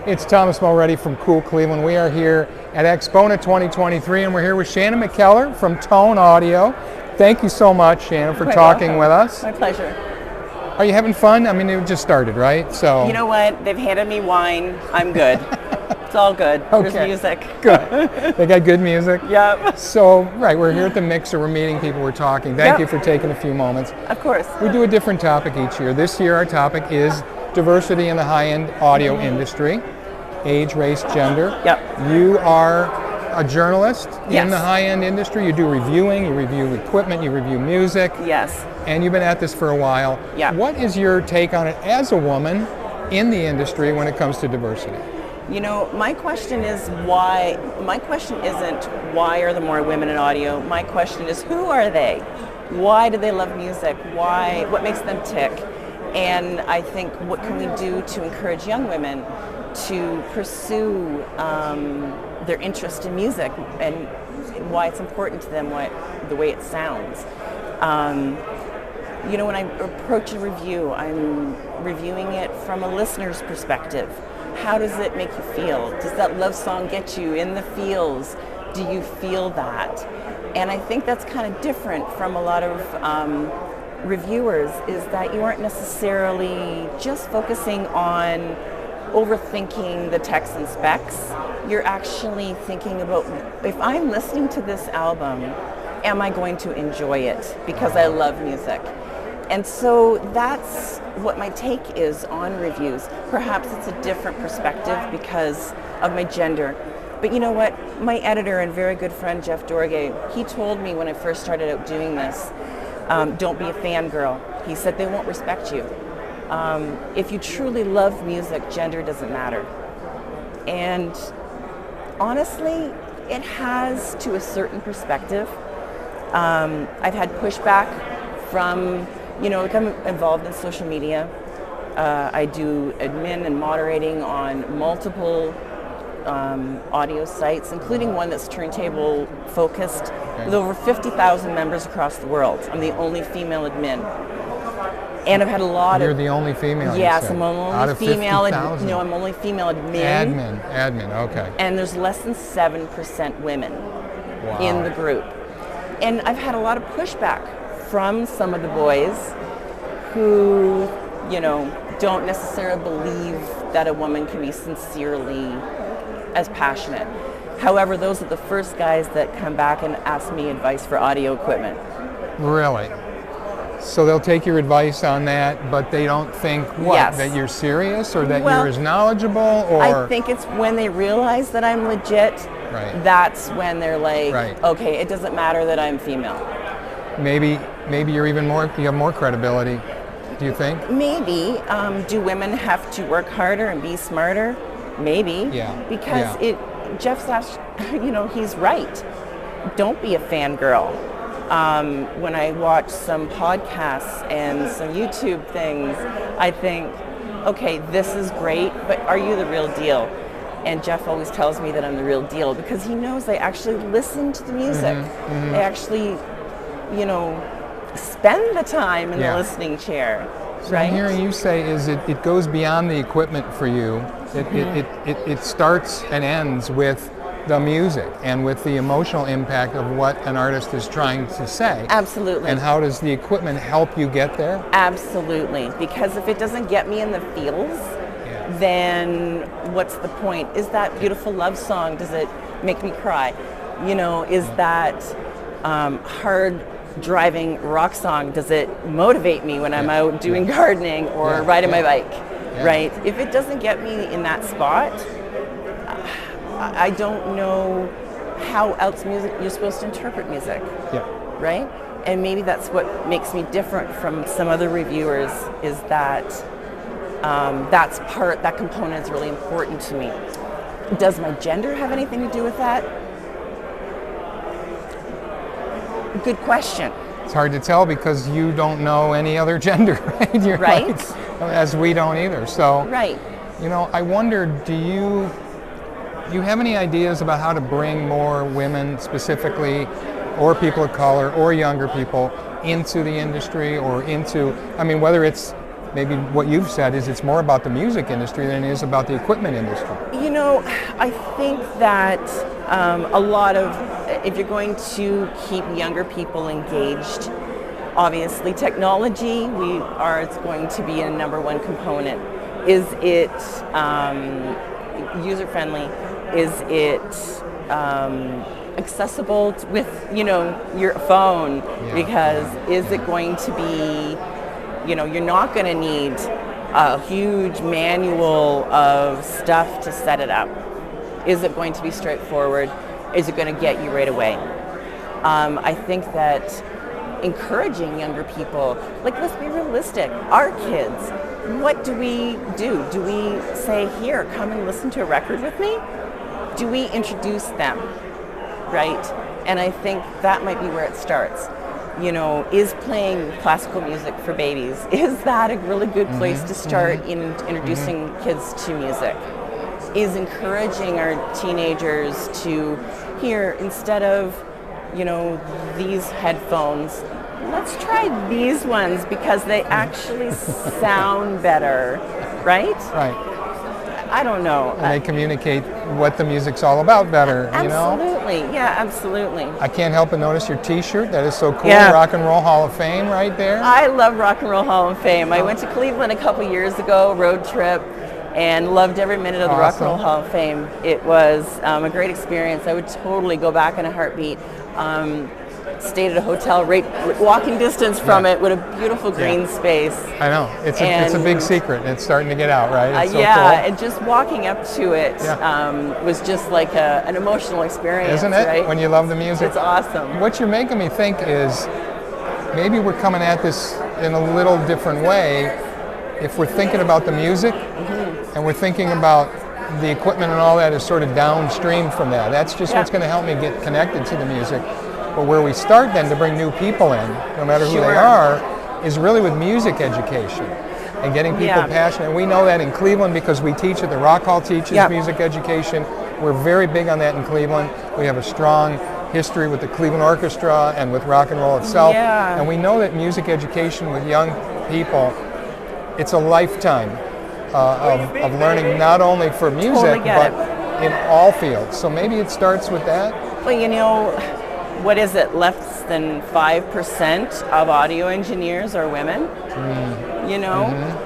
It's Thomas Mulready from CoolCleveland. We are here at AXPONA 2023, and we're here with Shanon McKellar from TONEaudio. Thank you so much, Shanon, for talking with us. My pleasure. Are you having fun? I mean, it just started, right? So you know what? They've handed me wine. I'm good. It's all good. Okay. There's music. Good. They got good music? Yep. So, right, we're here at the Mixer. We're meeting people. We're talking. Thank you for taking a few moments. Of course. We do a different topic each year. This year our topic is diversity in the high-end audio industry. Age, race, gender. Yep. You are a journalist Yes. in the high-end industry. You do reviewing, you review equipment, you review music. Yes. And you've been at this for a while. Yeah. What is your take on it as a woman in the industry when it comes to diversity? You know, my question is why. My question isn't why are there more women in audio. My question is who are they? Why do they love music? Why? What makes them tick? And I think what can we do to encourage young women to pursue their interest in music and why it's important to them, the way it sounds. You know, when I approach a review, I'm reviewing it from a listener's perspective. How does it make you feel? Does that love song get you in the feels? Do you feel that? And I think that's kind of different from a lot of reviewers, is that you aren't necessarily just focusing on overthinking the text and specs. You're actually thinking about, if I'm listening to this album, am I going to enjoy it because I love music? And so that's what my take is on reviews. Perhaps it's a different perspective because of my gender. But you know what? My editor and very good friend, Jeff Dorgay, he told me when I first started out doing this, don't be a fangirl. He said they won't respect you. If you truly love music, gender doesn't matter. And honestly, it has to a certain perspective. I've had pushback from, you know, like I'm involved in social media. I do admin and moderating on multiple audio sites, including one that's turntable focused, with over 50,000 members across the world. I'm the only female admin. And I've had a lot You're the only female. Yes, I'm only out of female. 50,000. No, I'm only female admin. Admin. Okay. And there's less than 7% women in the group. And I've had a lot of pushback from some of the boys who, you know, don't necessarily believe that a woman can be sincerely as passionate. However, those are the first guys that come back and ask me advice for audio equipment. Really? So they'll take your advice on that, but they don't think, what, Yes. that you're serious or that you're as knowledgeable? Or I think it's when they realize that I'm legit, Right. that's when they're like, Right. okay, it doesn't matter that I'm female. Maybe you're even more, you have more credibility, do you think? Maybe. Do women have to work harder and be smarter? Maybe. Yeah. Because Jeff's asked, you know, he's right. Don't be a fangirl. When I watch some podcasts and some YouTube things, I think, okay, this is great, but are you the real deal? And Jeff always tells me that I'm the real deal because he knows I actually listen to the music. I actually, you know, spend the time in the listening chair. So right? I'm hearing you say is it goes beyond the equipment for you. It starts and ends with the music and with the emotional impact of what an artist is trying to say. Absolutely. And how does the equipment help you get there? Absolutely. Because if it doesn't get me in the feels, then what's the point? Is that beautiful love song, does it make me cry? You know, is that hard driving rock song, does it motivate me when I'm out doing gardening or riding my bike? Right? If it doesn't get me in that spot, I don't know how else you're supposed to interpret music. Right? And maybe that's what makes me different from some other reviewers, is that that component is really important to me. Does my gender have anything to do with that? Good question. It's hard to tell because you don't know any other gender, right? You're right. Like, as we don't either. So, right. You know, I wonder, do you have any ideas about how to bring more women specifically, or people of color, or younger people into the industry, or into, I mean, whether it's maybe what you've said is it's more about the music industry than it is about the equipment industry. You know, I think that a lot of, if you're going to keep younger people engaged, obviously technology it's going to be a number one component. Is it user-friendly? Is it accessible with, your phone? Because is it going to be, you're not going to need a huge manual of stuff to set it up. Is it going to be straightforward? Is it going to get you right away? I think that encouraging younger people, like, let's be realistic, our kids, what do we do? Do we say, here, come and listen to a record with me? Do we introduce them, right? And I think that might be where it starts. Is playing classical music for babies, is that a really good place to start in introducing kids to music? Is encouraging our teenagers to hear, instead of, these headphones, let's try these ones because they actually sound better, right? Right. I don't know. And they communicate what the music's all about better, Absolutely, yeah, absolutely. I can't help but notice your t-shirt. That is so cool. Yeah. Rock and Roll Hall of Fame right there. I love Rock and Roll Hall of Fame. I went to Cleveland a couple years ago, road trip, and loved every minute of the Rock and Roll Hall of Fame. It was a great experience. I would totally go back in a heartbeat. Stayed at a hotel right walking distance from it with a beautiful green space. I know. It's a big secret, and it's starting to get out, right? It's so cool. And just walking up to it was just like an emotional experience. Isn't it? Right? When you love the music. It's awesome. What you're making me think is maybe we're coming at this in a little different way. If we're thinking about the music and we're thinking about the equipment and all that is sort of downstream from that. That's just what's going to help me get connected to the music. But where we start then to bring new people in, no matter who they are, is really with music education and getting people passionate. And we know that in Cleveland because we teach it. The Rock Hall teaches music education. We're very big on that in Cleveland. We have a strong history with the Cleveland Orchestra and with rock and roll itself. And we know that music education with young people, it's a lifetime of learning, not only for music, but in all fields. So maybe it starts with that. Well, what is it? Less than 5% of audio engineers are women.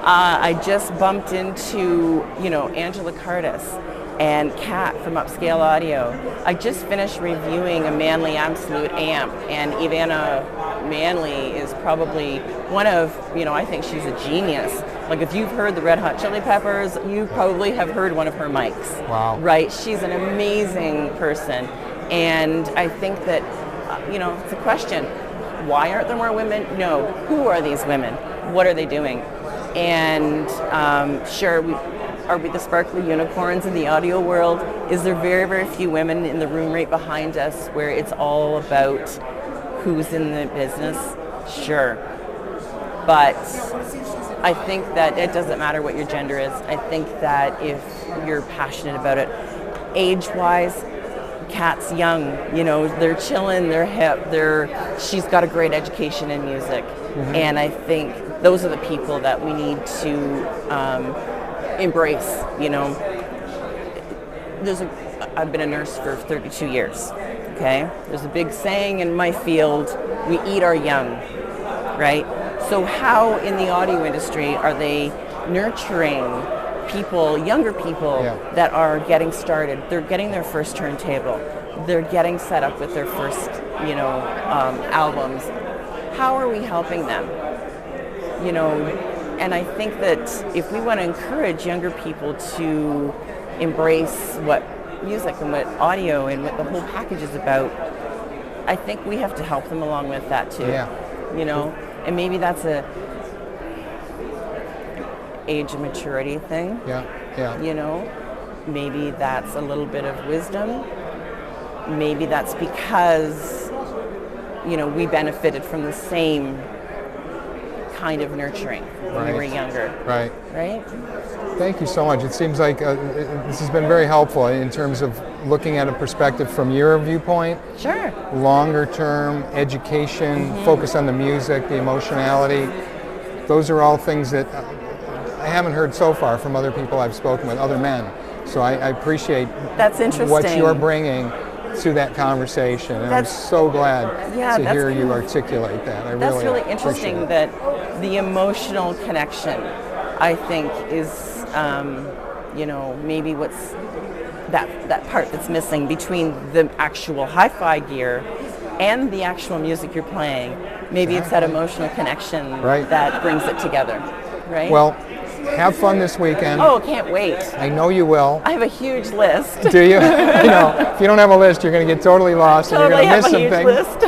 I just bumped into, Angela Cardis and Kat from Upscale Audio. I just finished reviewing a Manley Absolute amp, and Ivana Manley is probably one of, I think she's a genius. Like, if you've heard the Red Hot Chili Peppers, you probably have heard one of her mics. Wow. Right? She's an amazing person. And I think that, it's a question. Why aren't there more women? No. Who are these women? What are they doing? And are we the sparkly unicorns in the audio world? Is there very, very few women in the room right behind us where it's all about who's in the business? Sure. But I think that it doesn't matter what your gender is. I think that if you're passionate about it, age-wise, Kat's young, they're chilling, they're hip, she's got a great education in music. And I think those are the people that we need to embrace, I've been a nurse for 32 years, okay? There's a big saying in my field, we eat our young, right? So how in the audio industry are they nurturing people, younger people that are getting started? They're getting their first turntable. They're getting set up with their first, albums. How are we helping them? And I think that if we want to encourage younger people to embrace what music and what audio and what the whole package is about, I think we have to help them along with that too. And maybe that's a age and maturity thing. Maybe that's a little bit of wisdom. Maybe that's because, we benefited from the same kind of nurturing when we were younger. Right? Thank you so much. It seems like this has been very helpful in terms of looking at a perspective from your viewpoint. Sure. Longer term education, focus on the music, the emotionality. Those are all things that haven't heard so far from other people I've spoken with, other men. So I appreciate That's interesting. what you're bringing to that conversation, and I'm so glad to hear you articulate that. That's really interesting that the emotional connection, I think, is maybe what's that part that's missing between the actual hi-fi gear and the actual music you're playing. Maybe it's that emotional connection that brings it together, right? Well, have fun this weekend. Oh, can't wait. I know you will. I have a huge list. Do you? If you don't have a list, you're going to get totally lost and you're going to miss some things. List.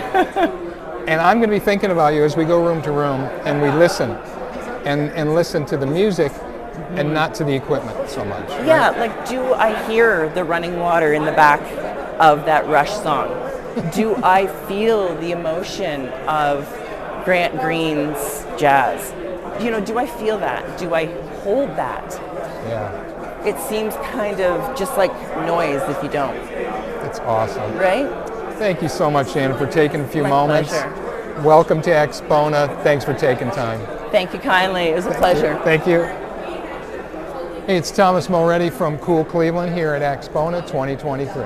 And I'm going to be thinking about you as we go room to room and we listen and listen to the music and not to the equipment so much. Yeah, like, do I hear the running water in the back of that Rush song? Do I feel the emotion of Grant Green's jazz? Do I feel that? Do I hold that? Yeah. It seems kind of just like noise if you don't. That's awesome. Right? Thank you so much, Shannon, for taking a few moments. Pleasure. Welcome to AXPONA. Thanks for taking time. Thank you kindly. It was a pleasure. Thank you. Hey, it's Thomas Mulready from CoolCleveland here at AXPONA 2023.